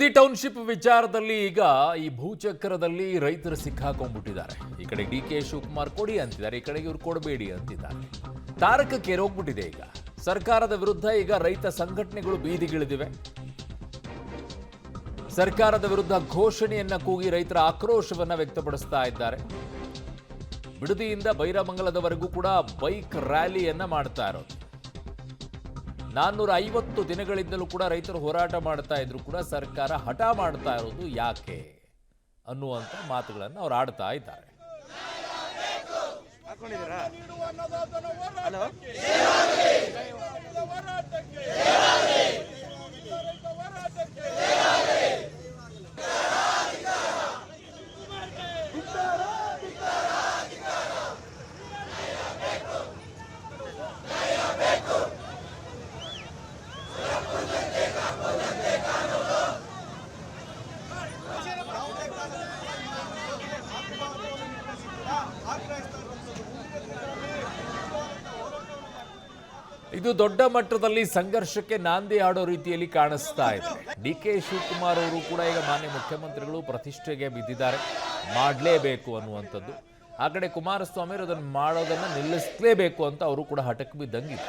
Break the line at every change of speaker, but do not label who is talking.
Bidadi township ವಿಚಾರದಲ್ಲಿ ಈಗ ಈ ಭೂಚಕ್ರದಲ್ಲಿ ರೈತರು ಸಿಕ್ಕಾಕೊಂಡ್ಬಿಟ್ಟಿದ್ದಾರೆ. ಈ ಕಡೆ ಡಿ.ಕೆ. ಶಿವಕುಮಾರ್ ಕೊಡಿ ಅಂತಿದ್ದಾರೆ, ಈ ಕಡೆಗೆ ಇವ್ರು ಕೊಡಬೇಡಿ ಅಂತಿದ್ದಾರೆ. ತಾರಕಕ್ಕೆ ಹೋಗ್ಬಿಟ್ಟಿದೆ. ಈಗ ಸರ್ಕಾರದ ವಿರುದ್ಧ ಈಗ ರೈತ ಸಂಘಟನೆಗಳು ಬೀದಿಗಿಳಿದಿವೆ. ಸರ್ಕಾರದ ವಿರುದ್ಧ ಘೋಷಣೆಯನ್ನ ಕೂಗಿ ರೈತರ ಆಕ್ರೋಶವನ್ನ ವ್ಯಕ್ತಪಡಿಸ್ತಾ ಇದ್ದಾರೆ. ಬಿಡದಿಯಿಂದ ಬೈರಮಂಗಲದವರೆಗೂ ಕೂಡ ಬೈಕ್ ರ್ಯಾಲಿಯನ್ನ ಮಾಡ್ತಾ ಇರೋದು. 450 ದಿನಗಳಿಂದಲೂ ಕೂಡ ರೈತರು ಹೋರಾಟ ಮಾಡ್ತಾ ಇದ್ರು ಕೂಡ ಸರ್ಕಾರ ಹಠ ಮಾಡ್ತಾ ಇರೋದು ಯಾಕೆ ಅನ್ನುವಂಥ ಮಾತುಗಳನ್ನು ಅವ್ರು ಆಡ್ತಾ ಇದ್ದಾರೆ. ಇದು ದೊಡ್ಡ ಮಟ್ಟದಲ್ಲಿ ಸಂಘರ್ಷಕ್ಕೆ ನಾಂದಿ ಆಡೋ ರೀತಿಯಲ್ಲಿ ಕಾಣಿಸ್ತಾ ಇದೆ. ಡಿ.ಕೆ. ಶಿವಕುಮಾರ್ ಅವರು ಕೂಡ ಈಗ ಮಾನ್ಯ ಮುಖ್ಯಮಂತ್ರಿಗಳು ಪ್ರತಿಷ್ಠೆಗೆ ಬಿದ್ದಿದ್ದಾರೆ, ಮಾಡಲೇಬೇಕು ಅನ್ನುವಂಥದ್ದು. ಆ ಕಡೆ ಕುಮಾರಸ್ವಾಮಿ ಅವರು ಅದನ್ನು ಮಾಡೋದನ್ನು ನಿಲ್ಲಿಸಲೇಬೇಕು ಅಂತ ಅವರು ಕೂಡ ಹಠಕ್ಕೆ ಬಿದ್ದಂಗಿದೆ.